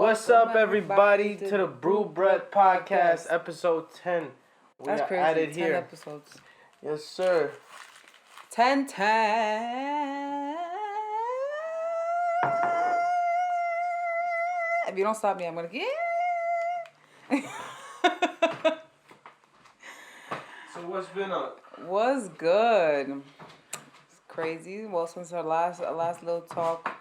What's up, everybody, to the Brew Breath Podcast, episode 10. That's crazy. Added 10 here. episodes. Yes, sir. 10. If you don't stop me, I'm gonna get. So what's been up? What's good? It's crazy. Well, since our last little talk,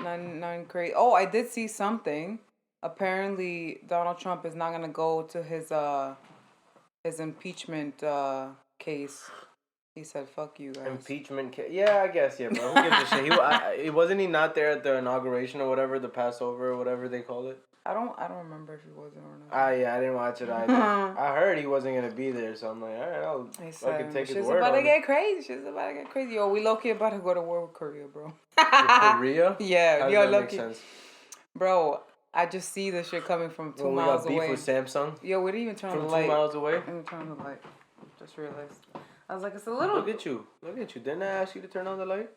none crazy. Oh, I did see something. Apparently, Donald Trump is not gonna go to his impeachment case. He said, "Fuck you guys." Impeachment case? Yeah, I guess, yeah, bro. Who gives a shit? Wasn't he not there at the inauguration or whatever, the Passover or whatever they call it? I don't remember if he wasn't or not. Yeah, I didn't watch it either. I heard he wasn't gonna be there, so I'm like, all right, I'll fucking take his word. She's about to get crazy. She's about to get crazy. Yo, we low-key about to go to war with Korea, bro. With Korea? Yeah, how does yo, that low-key. make sense? Bro, I just see this shit coming from 2 miles away. We got beef with Samsung? Yo, we didn't even turn from the light. 2 miles away? We didn't turn the light. Just realized. I was like, it's a little... Look at you. Didn't I ask you to turn on the light?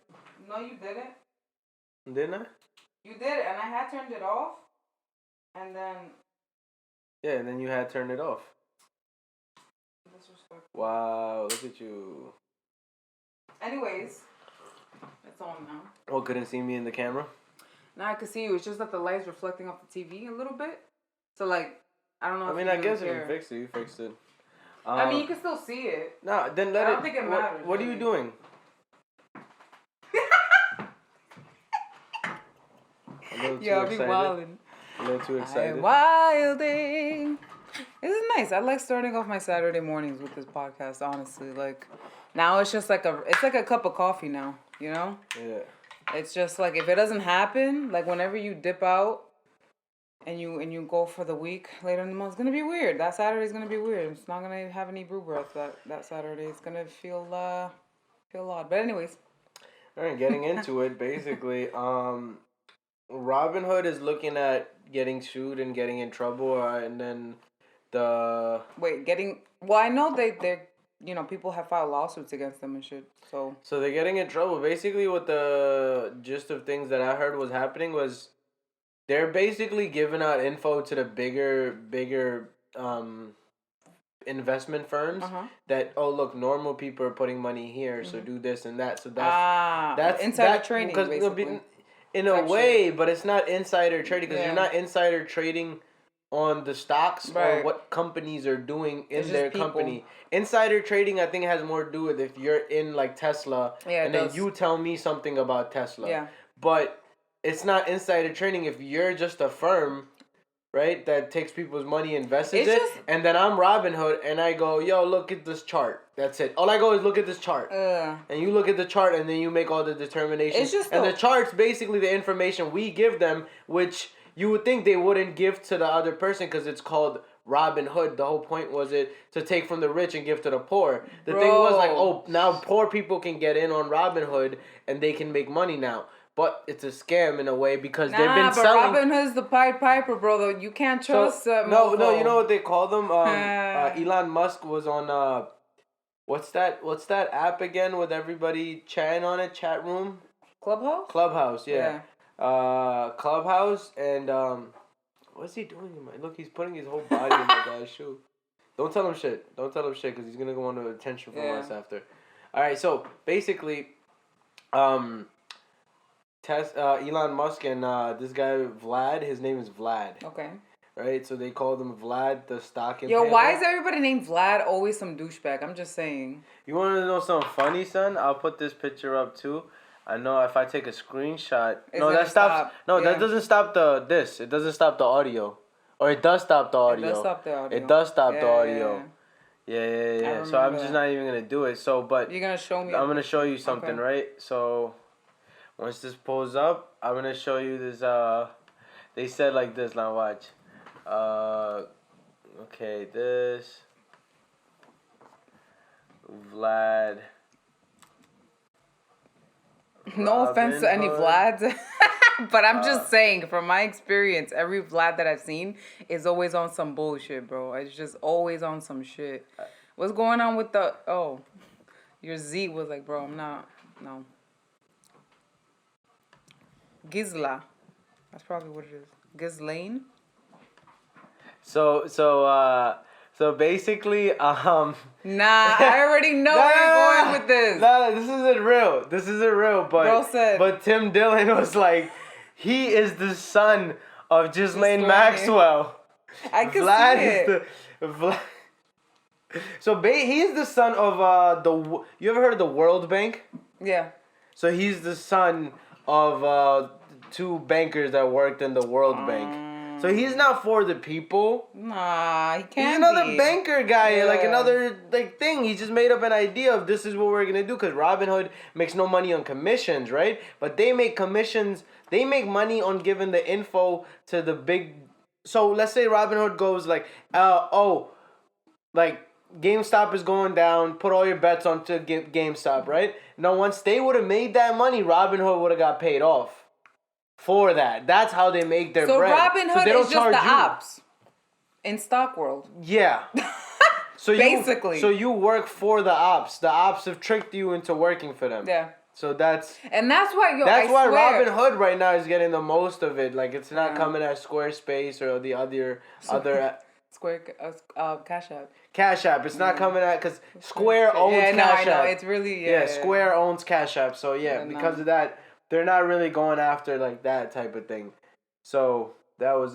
No, you didn't. Didn't I? You did it, and I had turned it off. And then... Yeah, and then you had turned it off. Disrespectful. Wow, look at you. Anyways, it's on now. Oh, couldn't see me in the camera? Now I could see you. It's just that the light's reflecting off the TV a little bit. So, like, I don't know if I mean, I guess if you fixed it, you fixed it. I mean, you can still see it. No, then let it... I don't think it matters. What are you doing? I'll be wilding. A little too excited. I'm wilding. This is nice. I like starting off my Saturday mornings with this podcast, honestly. Like, now it's just like a cup of coffee now, you know? Yeah. It's just like, if it doesn't happen, like whenever you dip out and you go for the week later in the month, it's going to be weird. That Saturday's going to be weird. It's not going to have any brew breath that Saturday. It's going to feel odd. But anyways. All right, getting into it, basically, Robinhood is looking at getting sued and getting in trouble, and then the... Wait, well, I know they're, you know, people have filed lawsuits against them and shit, so... So they're getting in trouble. Basically, what the gist of things that I heard was happening was they're basically giving out info to the bigger investment firms that, oh, look, normal people are putting money here, so do this and that. So that's insider trading, basically. In a way, but it's not insider trading because you're not insider trading on the stocks or what companies are doing in their company. Insider trading, I think, has more to do with if you're in like Tesla and then you tell me something about Tesla. Yeah. But it's not insider trading if you're just a firm, right, that takes people's money, invests it, and then I'm Robinhood and I go, yo, look at this chart. That's it. All I go is look at this chart. And you look at the chart and then you make all the determinations. And the chart's basically the information we give them, which you would think they wouldn't give to the other person because it's called Robinhood. The whole point was it to take from the rich and give to the poor. The thing was like, oh, now poor people can get in on Robinhood and they can make money now. But it's a scam in a way because they've been selling... Robinhood's the Pied Piper, bro. You can't trust... No, you know what they call them? Elon Musk was on... What's that app again with everybody chatting on it? Chat room? Clubhouse, yeah. Clubhouse, and what's he doing? Look, he's putting his whole body in the guy's shoe. Don't tell him shit because he's gonna go on attention from us after. All right, so basically, Elon Musk and this guy Vlad. His name is Vlad. Okay. Right, so they call them Vlad the stock. Yo, why is everybody named Vlad always some douchebag? I'm just saying. You want to know something funny, son? I'll put this picture up too. I know if I take a screenshot. That stops. No, that doesn't stop this. It doesn't stop the audio. Or it does stop the audio. It does stop the audio. It does stop the audio. Yeah. So I'm just not even gonna do it. So, but you're gonna show me. I'm gonna show you something, right? So, once this pulls up, I'm gonna show you this. They said like this. Now watch. Okay, this Vlad. No offense to any Vlads, but I'm just saying, from my experience, every Vlad that I've seen is always on some bullshit, bro. It's just always on some shit. What's going on with your Z was like, bro, I'm not, no. Gizla. That's probably what it is. Ghislaine? So basically, Nah, I already know where you're going with this. No, this isn't real. This isn't real. Bro said, but Tim Dillon was like, he is the son of Ghislaine Maxwell. I can see it. So he's the son of you ever heard of the World Bank? Yeah. So he's the son of two bankers that worked in the World Bank. So he's not for the people. Nah, he can't. He's another banker guy, like Yeah. another thing. He just made up an idea of this is what we're gonna do because Robinhood makes no money on commissions, right? But they make commissions. They make money on giving the info to the big. So let's say Robinhood goes like, like GameStop is going down. Put all your bets onto GameStop, right? Now once they would have made that money, Robinhood would have got paid off. For that. That's how they make their bread. Robinhood is just the ops in stock world. Yeah. So basically. So you work for the ops. The ops have tricked you into working for them. Yeah. So that's why Robinhood right now is getting the most of it. Like it's not coming at Squarespace or the other Cash App. Cash App. It's not coming at because Square owns Cash App. It's really Square owns Cash App. So because of that, they're not really going after like that type of thing. So that was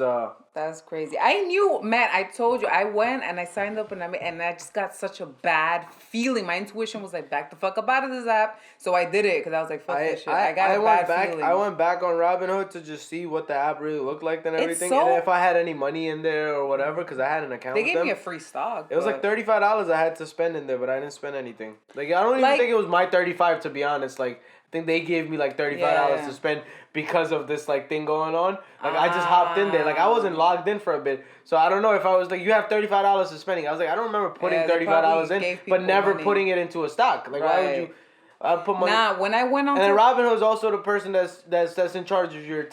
That's crazy. I knew, man. I told you. I went and I signed up and I just got such a bad feeling. My intuition was like, back the fuck up out of this app. So I did it because I was like, fuck this shit. I got a bad feeling. I went back on Robinhood to just see what the app really looked like and everything, and if I had any money in there or whatever, because I had an account. They gave me a free stock. It was like $35 I had to spend in there, but I didn't spend anything. Like I don't even think it was my $35 to be honest. Like I think they gave me like $35 to spend because of this like thing going on. Like I just hopped in there. Like I wasn't logged in for a bit. So I don't know if I was like, you have $35 to spending. I was like, I don't remember putting $35 in, but never putting it into a stock. Like why would you put money? Nah, when I went on and then Robinhood is also the person that's in charge of your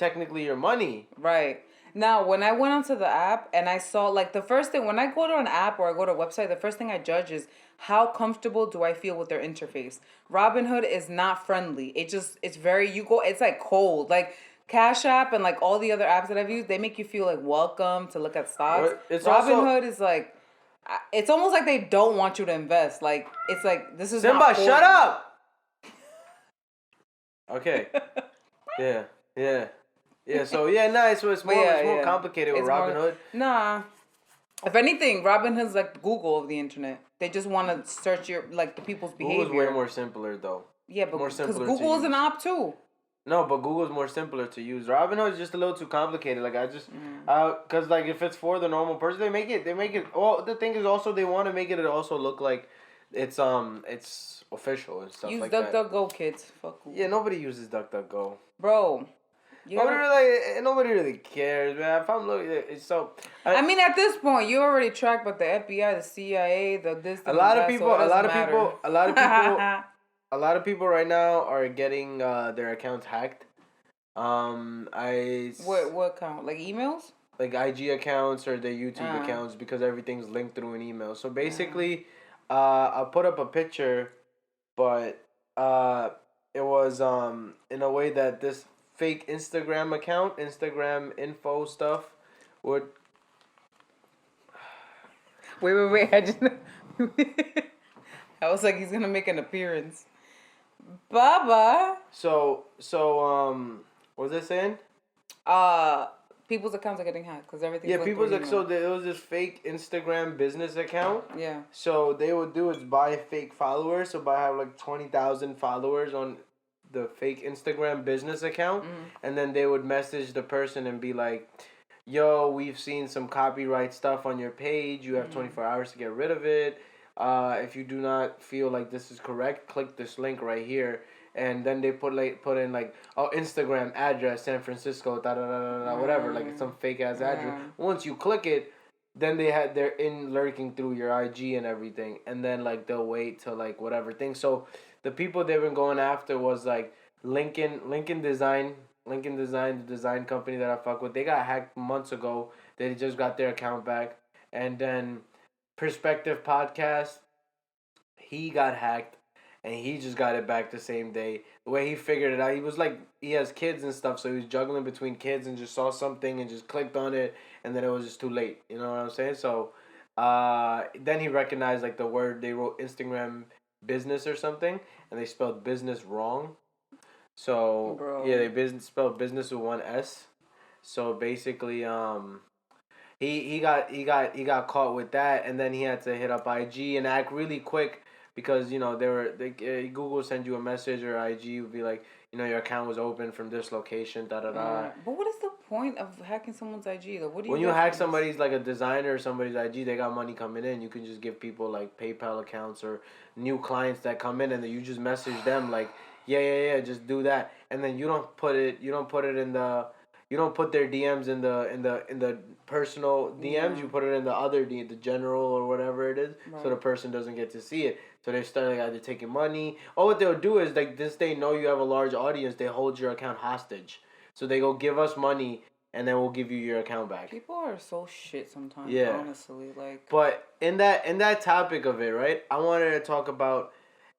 money. Right. Now, when I went onto the app and I saw, like, the first thing, when I go to an app or I go to a website, the first thing I judge is how comfortable do I feel with their interface. Robinhood is not friendly. It's like cold. Like, Cash App and, like, all the other apps that I've used, they make you feel, like, welcome to look at stocks. Robinhood is, like, it's almost like they don't want you to invest. Like, it's like, this is Simba, shut up! Okay. Yeah, so it's more complicated with Robinhood. Nah. If anything, Robinhood's like Google of the internet. They just want to search the people's behavior. Google's way more simpler though. Yeah, but because Google is an app too. No, but Google's more simpler to use. Robinhood is just a little too complicated. Like cause like if it's for the normal person, they make it. Well, the thing is also they want to make it also look like it's official and stuff like that. Use DuckDuckGo, kids. Fuck Google. Yeah, nobody uses DuckDuckGo. Bro. Nobody really cares, man. If I'm looking, it's so. I mean, at this point, you already tracked, but the FBI, the CIA, a lot of people right now are getting their accounts hacked. What account? Like emails? Like IG accounts or their YouTube accounts because everything's linked through an email. So basically, I'll put up a picture, but it was in a way that this fake Instagram account, Instagram info stuff would... Wait. I just... I was like, he's going to make an appearance. Baba. So, what was I saying? People's accounts are getting hacked because everything. Yeah, there was this fake Instagram business account. Yeah. So they would do is buy fake followers. So I have like 20,000 followers on the fake Instagram business account, and then they would message the person and be like, yo, we've seen some copyright stuff on your page. You have 24 hours to get rid of it. If you do not feel like this is correct, click this link right here. And then they put in Instagram address, San Francisco, whatever, like some fake ass address. Once you click it, then they're lurking through your IG and everything, and then like they'll wait till like whatever thing. So the people they've been going after was like Lincoln Design, the design company that I fuck with. They got hacked months ago. They just got their account back. And then Perspective Podcast, he got hacked. and he just got it back the same day. The way he figured it out, he was like, he has kids and stuff, so he was juggling between kids and just saw something and just clicked on it, and then it was just too late. You know what I'm saying? So, then he recognized like the word, they wrote Instagram business or something, and they spelled business wrong. So Bro. yeah, they spelled business with one S. So basically, he got caught with that, and then he had to hit up IG and act really quick because Google send you a message, or IG would be like, your account was open from this location, da da da. But what is the point of hacking someone's IG? Like, what do you? When you hack somebody's, like a designer or somebody's IG, they got money coming in. You can just give people like PayPal accounts or new clients that come in, and then you just message them like, yeah, just do that, and then you don't put it in the. You don't put their DMs in the personal DMs. Yeah. You put it in the other the general or whatever it is, right. So the person doesn't get to see it. So they start like either taking money, or what they'll do is like this. They know you have a large audience. They hold your account hostage. So they go, give us money, and then we'll give you your account back. People are so shit sometimes. Yeah. Honestly, like. But in that topic of it, right? I wanted to talk about.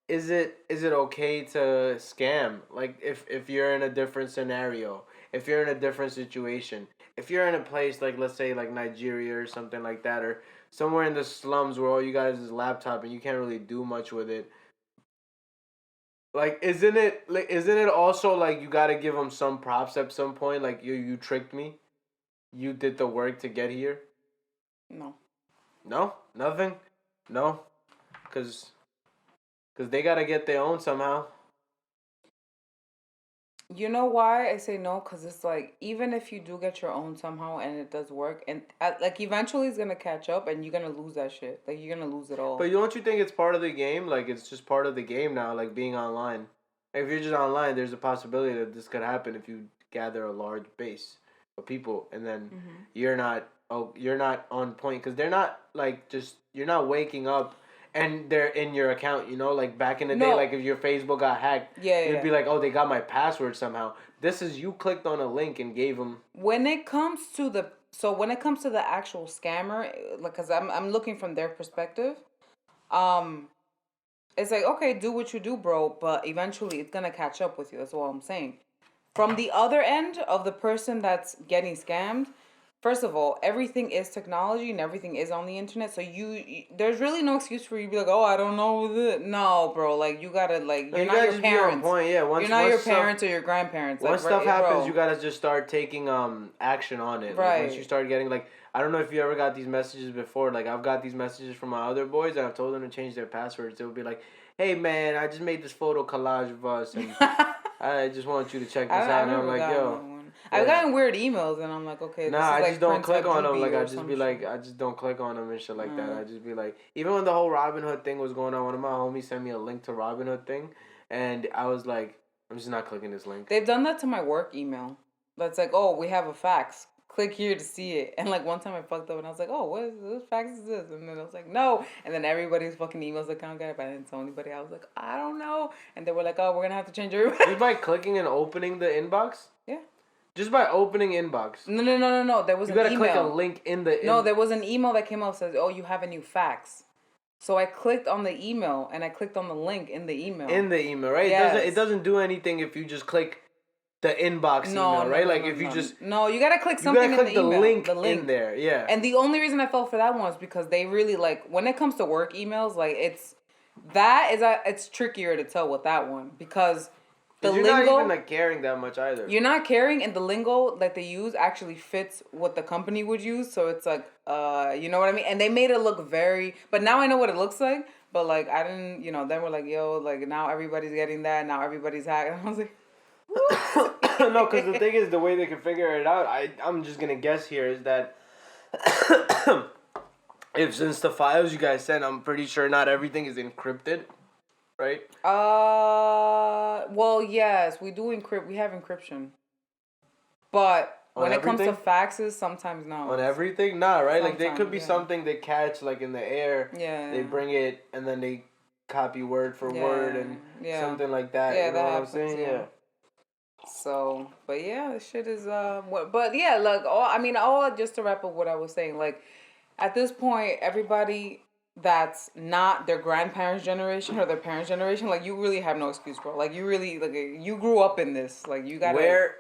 Is it okay to scam? Like if you're in a different scenario. If you're in a different situation, if you're in a place like, let's say, like Nigeria or something like that, or somewhere in the slums where all you guys is laptop and you can't really do much with it, like, isn't it also like you gotta give them some props at some point? Like, you tricked me, you did the work to get here. No, nothing, no, cause they gotta get their own somehow. You know why I say no? Because it's like, even if you do get your own somehow and it does work, and like eventually it's going to catch up and you're going to lose that shit. Like, you're going to lose it all. But don't you think it's part of the game? Like, it's just part of the game now, like being online. If you're just online, there's a possibility that this could happen if you gather a large base of people, and then you're not on point, because they're not like you're not waking up and they're in your account, like back in the day, like if your Facebook got hacked, you'd be like, oh, they got my password somehow. This is, you clicked on a link and gave them. When it comes to the actual scammer, like, cause I'm looking from their perspective, it's like, okay, do what you do, bro, but eventually it's gonna catch up with you. That's all I'm saying. From the other end of the person that's getting scammed, first of all, everything is technology and everything is on the internet. So there's really no excuse for you to be like, oh, I don't know. No, bro. Like, you gotta, like, you're not your parents. Point. Yeah, you're not your parents or your grandparents. Once stuff happens, you gotta just start taking action on it. Right. Like, once you start getting, like, I don't know if you ever got these messages before. Like, I've got these messages from my other boys, and I've told them to change their passwords. They'll be like, hey, man, I just made this photo collage of us, and I just want you to check this out. And I'm like, yo. I've gotten weird emails, and I'm like, okay. Nah, I just don't click on them. Like, I just be like, I just don't click on them and shit like that. I just be like, even when the whole Robinhood thing was going on, one of my homies sent me a link to Robinhood thing, and I was like, I'm just not clicking this link. They've done that to my work email. That's like, oh, we have a fax. Click here to see it. And like one time I fucked up and I was like, oh, what fax is this? And then I was like, no. And then everybody's fucking emails account got it, but I didn't tell anybody. I was like, I don't know. And they were like, oh, we're gonna have to change everybody. Just by clicking and opening the inbox? Yeah. Just by opening inbox. No. There was an email. You gotta click a link in the. No, there was an email that came up that says, oh, you have a new fax. So I clicked on the email and I clicked on the link in the email. In the email, right? Yes. It doesn't do anything if you just click the inbox email, right? Like, you just... No, you gotta click something in the email. The link in there, yeah. And the only reason I fell for that one was because they really, like, when it comes to work emails, like, it's trickier to tell with that one, because the lingo... You're not even, like, caring that much either. You're not caring, and the lingo that they use actually fits what the company would use, so it's like, you know what I mean? And they made it look very... But now I know what it looks like, but, like, I didn't, then we're like, yo, like, now everybody's getting that, now everybody's hacking. And I was like... No, because the thing is, the way they can figure it out, I'm just going to guess here, is that since the files you guys sent, I'm pretty sure not everything is encrypted, right? Well, yes, we do encrypt. We have encryption. But when it comes to faxes, sometimes no. On everything? Nah, right? Sometimes, like, there could be something they catch, like, in the air. Yeah. They bring it, and then they copy word for word, and something like that. Yeah, you know that what happens, I'm saying? Yeah. So, but yeah, this shit is, but yeah, look, all just to wrap up what I was saying, like, at this point, everybody, that's not their grandparents' generation or their parents' generation, like, you really have no excuse, bro. Like, you really, like, you grew up in this. Like, you gotta... Where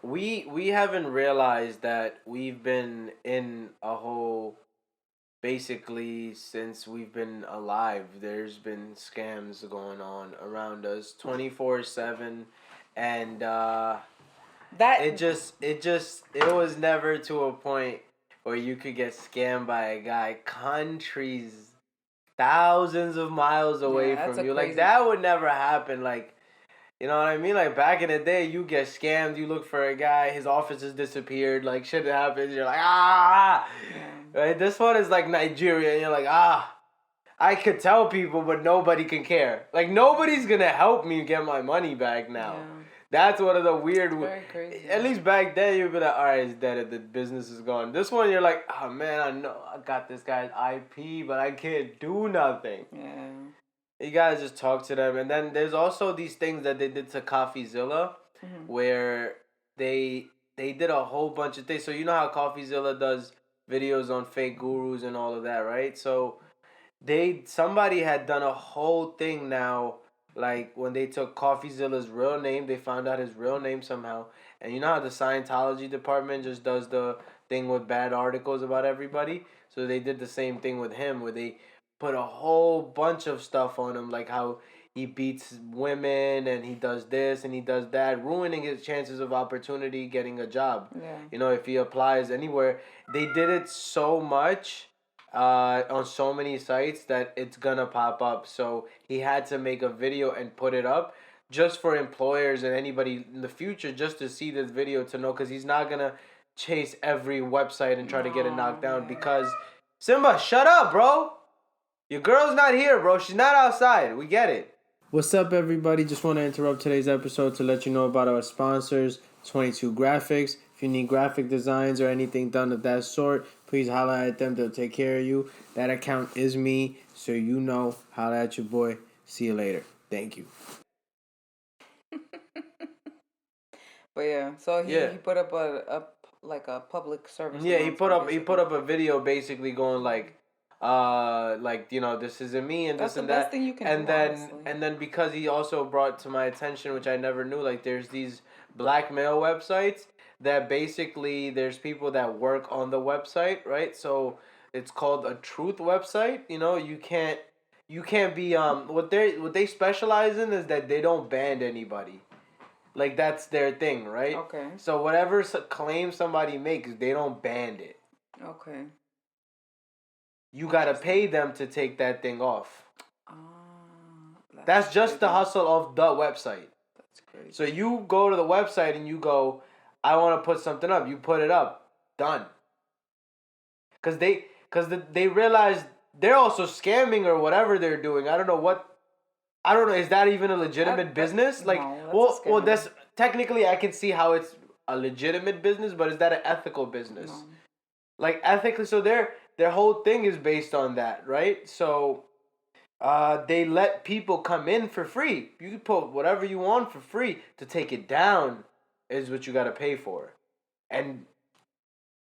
we haven't realized that we've been in a whole... Basically, since we've been alive, there's been scams going on around us 24/7, and That... it was never to a point where you could get scammed by a guy countries thousands of miles away from you. Like, that would never happen. Like, you know what I mean? Like, back in the day, you get scammed, you look for a guy, his office has disappeared, like, shit happens, you're like, ah! Right? This one is like Nigeria, and you're like, ah! I could tell people, but nobody can care. Like, nobody's gonna help me get my money back now. Yeah. That's one of the weird... Very crazy. At least back then, you'd be like, all right, it's dead, the business is gone. This one, you're like, oh, man, I know I got this guy's IP, but I can't do nothing. Yeah. You gotta just talk to them. And then there's also these things that they did to CoffeeZilla, where they did a whole bunch of things. So you know how CoffeeZilla does videos on fake gurus and all of that, right? So somebody had done a whole thing now, like when they took CoffeeZilla's real name, they found out his real name somehow. And you know how the Scientology department just does the thing with bad articles about everybody? So they did the same thing with him, where they put a whole bunch of stuff on him, like how he beats women and he does this and he does that, ruining his chances of opportunity getting a job. Yeah. You know, if he applies anywhere. They did it so much on so many sites that it's gonna pop up. So he had to make a video and put it up just for employers and anybody in the future just to see this video to know, because he's not gonna chase every website and try to get it knocked down. Because Simba, shut up, bro. Your girl's not here, bro. She's not outside. We get it. What's up, everybody? Just want to interrupt today's episode to let you know about our sponsors, 22 Graphics. If you need graphic designs or anything done of that sort, please holler at them. They'll take care of you. That account is me, so you know. Holler at your boy. See you later. Thank you. But yeah, so he put up a public service. Yeah, he put up a video basically going like, you know, this isn't me and that's this and that. That's the best thing you can and do, then honestly. And then because he also brought to my attention, which I never knew, like there's these blackmail websites that basically there's people that work on the website, right? So it's called a truth website. You know, you can't be what they specialize in is that they don't ban anybody. Like, that's their thing, right? Okay. So whatever claim somebody makes, they don't ban it. Okay. You gotta pay them to take that thing off. That's just the hustle of the website. That's crazy. So you go to the website and you go, I want to put something up. You put it up. Done. Because they realize they're also scamming or whatever they're doing. I don't know. Is that even a legitimate business? Like, no, well, that's technically I can see how it's a legitimate business, but is that an ethical business? No. Like, ethically, so their whole thing is based on that, right? So they let people come in for free. You can put whatever you want for free. To take it down is what you got to pay for. And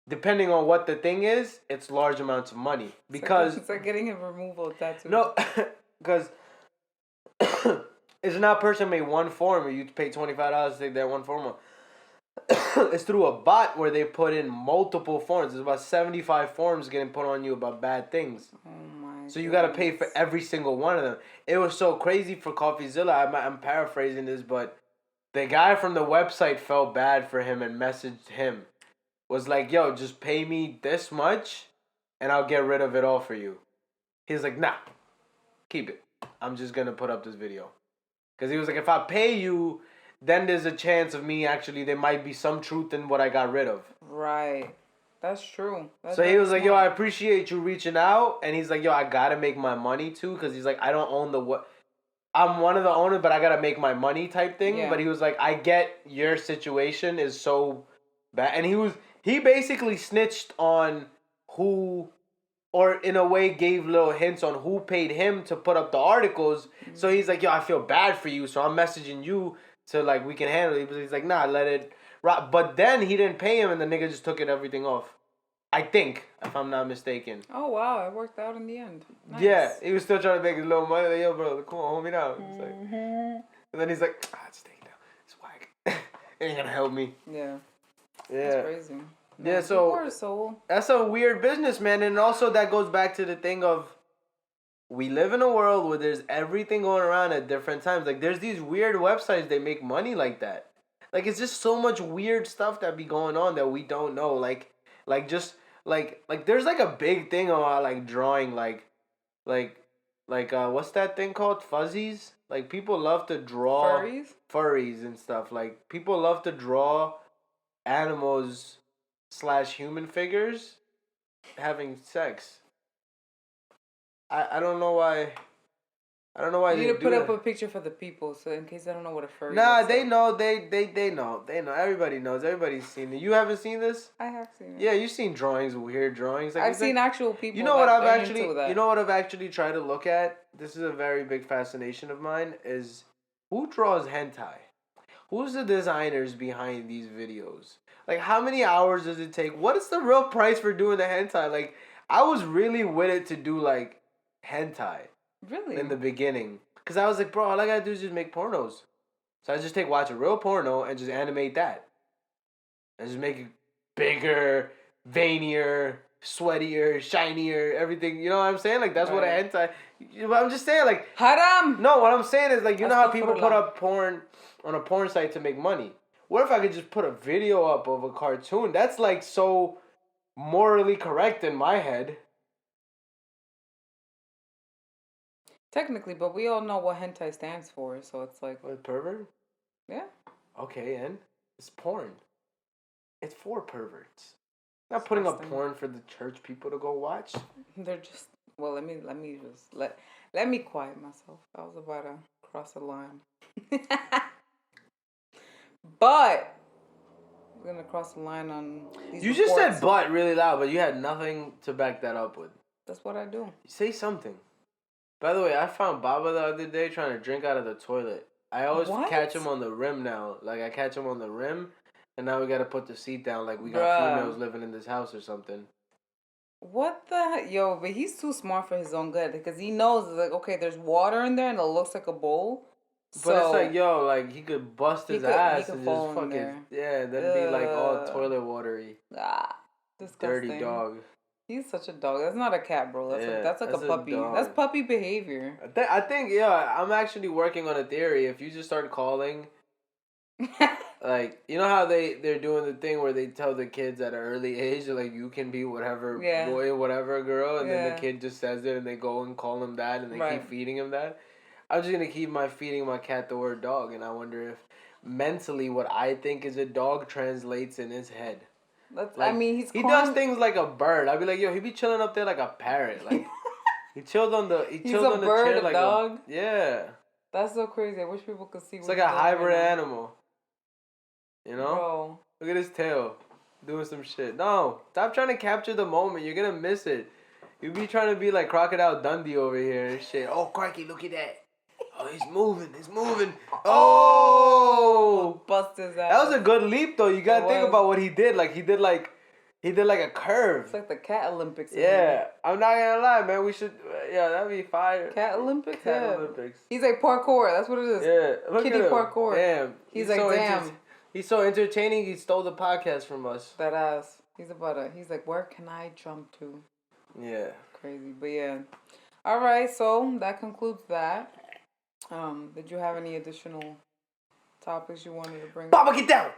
depending on what the thing is, it's large amounts of money. Because it's like getting a removal tattoo. No, because it's not a person made one form and you pay $25 to take that one form. It's through a bot where they put in multiple forms. There's about 75 forms getting put on you about bad things. Oh my! So you got to pay for every single one of them. It was so crazy for CoffeeZilla. I'm paraphrasing this, but the guy from the website felt bad for him and messaged him. Was like, yo, just pay me this much and I'll get rid of it all for you. He's like, nah, keep it. I'm just going to put up this video. Because he was like, if I pay you, then there's a chance of me actually, there might be some truth in what I got rid of. Right. That's true. So he was like, yo, I appreciate you reaching out. And he's like, yo, I got to make my money too. Because he's like, I don't own I'm one of the owners, but I got to make my money type thing. Yeah. But he was like, I get your situation is so bad. And he basically snitched on who, or in a way gave little hints on who paid him to put up the articles. Mm-hmm. So he's like, yo, I feel bad for you. So I'm messaging you to like, we can handle it. But he's like, nah, let it rock. But then he didn't pay him and the nigga just took everything off. I think, if I'm not mistaken. Oh, wow. It worked out in the end. Nice. Yeah, he was still trying to make his little money. Like, yo, bro, come on, hold me down. And then he's like, just take it down. It's whack. It ain't gonna help me. Yeah. Yeah. That's crazy. Yeah, so that's a weird business, man. And also that goes back to the thing of we live in a world where there's everything going around at different times. Like, there's these weird websites, they make money like that. Like, it's just so much weird stuff that be going on that we don't know. Like there's like a big thing about like drawing like what's that thing called? Fuzzies? Like, people love to draw furries and stuff. Like, people love to draw animals / human figures having sex. I don't know why. I don't know why you they need to put up that. a picture for the people, so in case they don't know what a furry is. Nah, they know. They know. Everybody knows. Everybody's seen it. You haven't seen this? I have seen it. Yeah, you've seen drawings, weird drawings. Like, I've seen actual people. You know what I've actually. You know what I've actually tried to look at. This is a very big fascination of mine. Is who draws hentai? Who's the designers behind these videos? Like, how many hours does it take? What is the real price for doing the hentai? Like, I was really with it to do like hentai. Really? In the beginning. Because I was like, bro, all I gotta do is just make pornos. So I just watch a real porno and just animate that. And just make it bigger, veinier, sweatier, shinier, everything. You know what I'm saying? Like, that's what a hentai... I'm just saying, like... Haram! No, what I'm saying is, like, you know how people put up porn on a porn site to make money? What if I could just put a video up of a cartoon? That's, like, so morally correct in my head. Technically, but we all know what hentai stands for, so it's like... What, pervert? Yeah. Okay, and it's porn. It's for perverts. Not putting up porn for the church people to go watch. They're just... Well, let me quiet myself. I was about to cross the line. But we're gonna cross the line on these You just said "but" really loud, but you had nothing to back that up with. That's what I do. Say something. By the way, I found Baba the other day trying to drink out of the toilet. I always catch him on the rim now. Like, I catch him on the rim, and now we gotta put the seat down like we got females living in this house or something. What the... Yo, but he's too smart for his own good, because he knows, like, okay, there's water in there, and it looks like a bowl. But it's like, yo, like, he could bust his ass and just fucking... Yeah, that'd be, like, all toilet watery. Ah, disgusting. Dirty dog. He's such a dog. That's not a cat, bro. That's like a puppy. That's puppy behavior. I think, yeah, I'm actually working on a theory. If you just start calling, like, you know how they're doing the thing where they tell the kids at an early age, like, you can be whatever boy, whatever girl, and then the kid just says it, and they go and call him that, and they keep feeding him that. I'm just gonna keep feeding my cat the word dog, and I wonder if mentally what I think is a dog translates in his head. Like, I mean, he does things like a bird. I'd be like, yo, he be chilling up there like a parrot. Like, he chills on the chair like dog. Yeah. That's so crazy. I wish people could see. It's like a hybrid animal. You know? Bro. Look at his tail, doing some shit. No, stop trying to capture the moment. You're gonna miss it. You be trying to be like Crocodile Dundee over here and shit. Oh, crikey, look at that. Oh, he's moving. Oh! Bust his ass. That was a good leap, though. You gotta think about what he did. Like, he did like a curve. It's like the cat Olympics. Yeah. I'm not gonna lie, man. We should, that'd be fire. Cat Olympics? Cat Olympics. He's like parkour. That's what it is. Yeah. Look Kitty at him. parkour. Damn. He's like, damn. He's so entertaining, he stole the podcast from us. That ass. He's like, where can I jump to? Yeah. Crazy. But yeah. All right, so that concludes that. Did you have any additional topics you wanted to bring Baba, up? get down!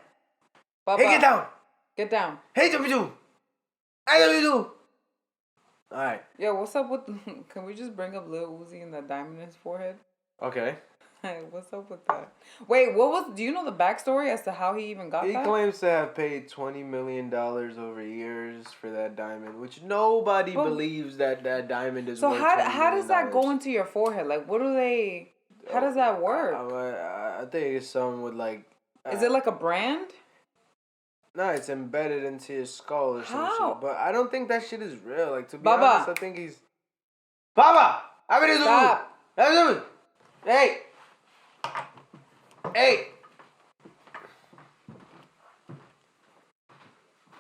Baba, hey, get down! Get down. Hey, W2! Hey, W2! Alright. Yeah, what's up with... Can we just bring up Lil Uzi and that diamond in his forehead? Okay. Hey, what's up with that? Wait, do you know the backstory as to how he even got that? He claims to have paid $20 million over years for that diamond, which nobody believes that diamond is worth $20 million. So how does that go into your forehead? Like, what do they... How does that work? I think it's something with like... Is it like a brand? No, it's embedded into his skull or some shit. But I don't think that shit is real. Like, to be Baba. honest, I think he's... Baba! Stop! Hey! Hey!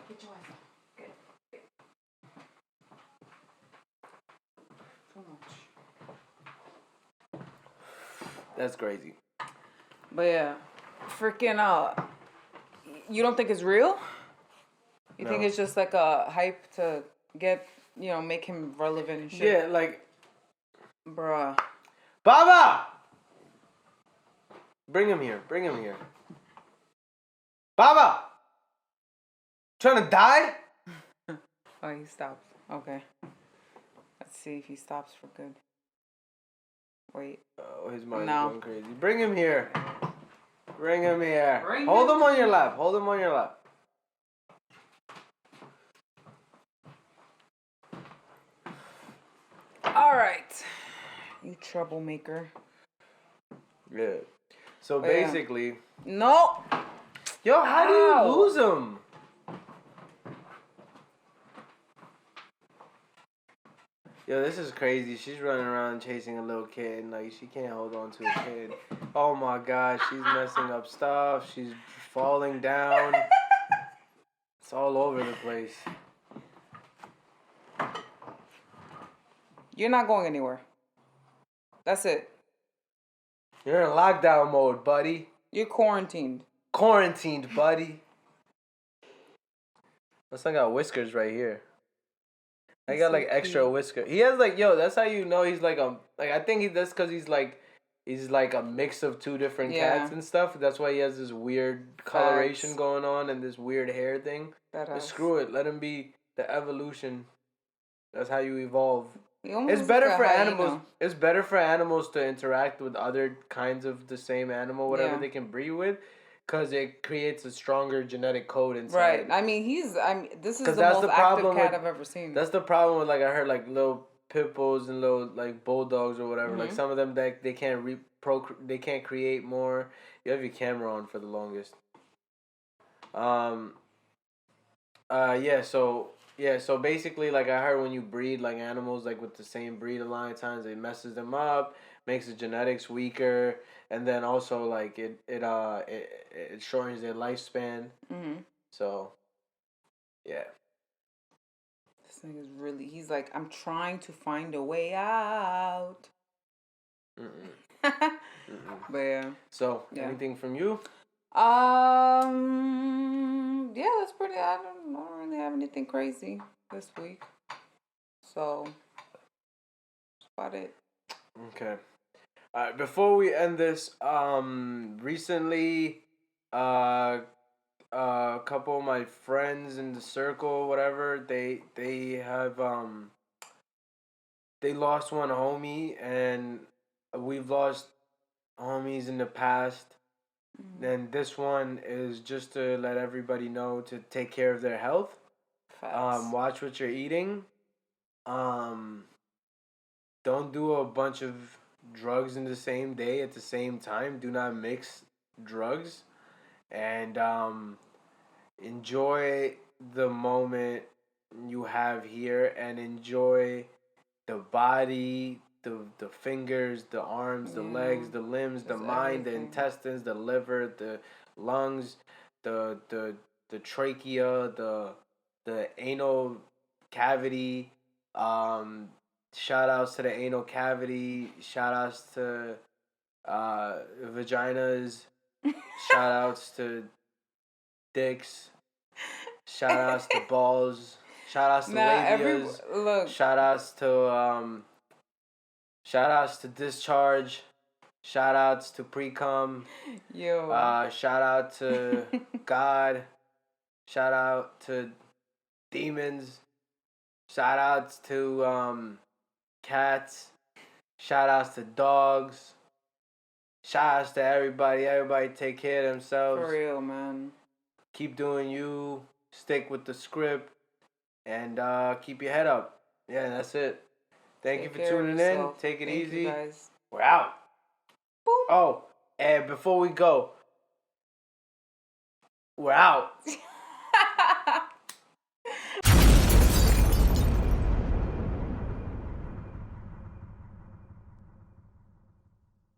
Get your ass up. Get. That's crazy. But yeah, freaking you don't think it's real? You think it's just like a hype to get, make him relevant and shit? Yeah, like, bruh. Baba! Bring him here. Baba! Trying to die? Oh, he stopped. Okay. Let's see if he stops for good. Wait. Oh, his mind's going crazy. Bring him here. Hold him on your lap. All right. You troublemaker. Yeah. So basically. No. Yo, how do you lose him? Yo, this is crazy. She's running around chasing a little kid. Like, she can't hold on to a kid. Oh my God, she's messing up stuff. She's falling down. It's all over the place. You're not going anywhere. That's it. You're in lockdown mode, buddy. You're quarantined. Quarantined, buddy. Plus, I got whiskers right here. I got like extra whisker. He has like, yo, that's how you know he's like I think that's because he's like a mix of two different cats and stuff. That's why he has this weird coloration going on and this weird hair thing. But screw it. Let him be the evolution. That's how you evolve. It's better for animals. It's better for animals to interact with other kinds of the same animal, whatever they can breed with, because it creates a stronger genetic code inside. Right. I mean, this is the most active cat I've ever seen. That's the problem with, like, I heard, like, little pit bulls and little, like, bulldogs or whatever. Mm-hmm. Like, some of them, they can't they can't create more. You have your camera on for the longest. So basically, like, I heard when you breed, like, animals, like, with the same breed a lot of times, it messes them up, makes the genetics weaker, and then also, like, it shortens their lifespan. Mm-hmm. So, yeah. This thing is really, he's like, I'm trying to find a way out. But yeah. So, anything from you? Yeah, that's pretty. I don't really have anything crazy this week, so that's about it. Okay. All right. Before we end this, recently, a couple of my friends in the circle, whatever, they have they lost one homie, and we've lost homies in the past. And this one is just to let everybody know to take care of their health. Watch what you're eating. Don't do a bunch of drugs in the same day at the same time. Do not mix drugs. And enjoy the moment you have here, and enjoy the body, the fingers, the arms, the legs, the limbs, the mind, everything. The intestines, the liver, the lungs, the trachea, the anal cavity. Shout outs to the anal cavity. Shout outs to vaginas. Shout outs to dicks. Shout outs to balls. Shout outs to labias. Shout outs to discharge. Shout outs to pre-cum. Yo. Shout out to God. Shout out to demons. Shout outs to cats. Shout outs to dogs. Shout outs to everybody. Everybody take care of themselves. For real, man. Keep doing you. Stick with the script. And keep your head up. Yeah, that's it. Thank you for tuning in. Take it easy. You guys. We're out. Boop. Oh, and before we go, we're out.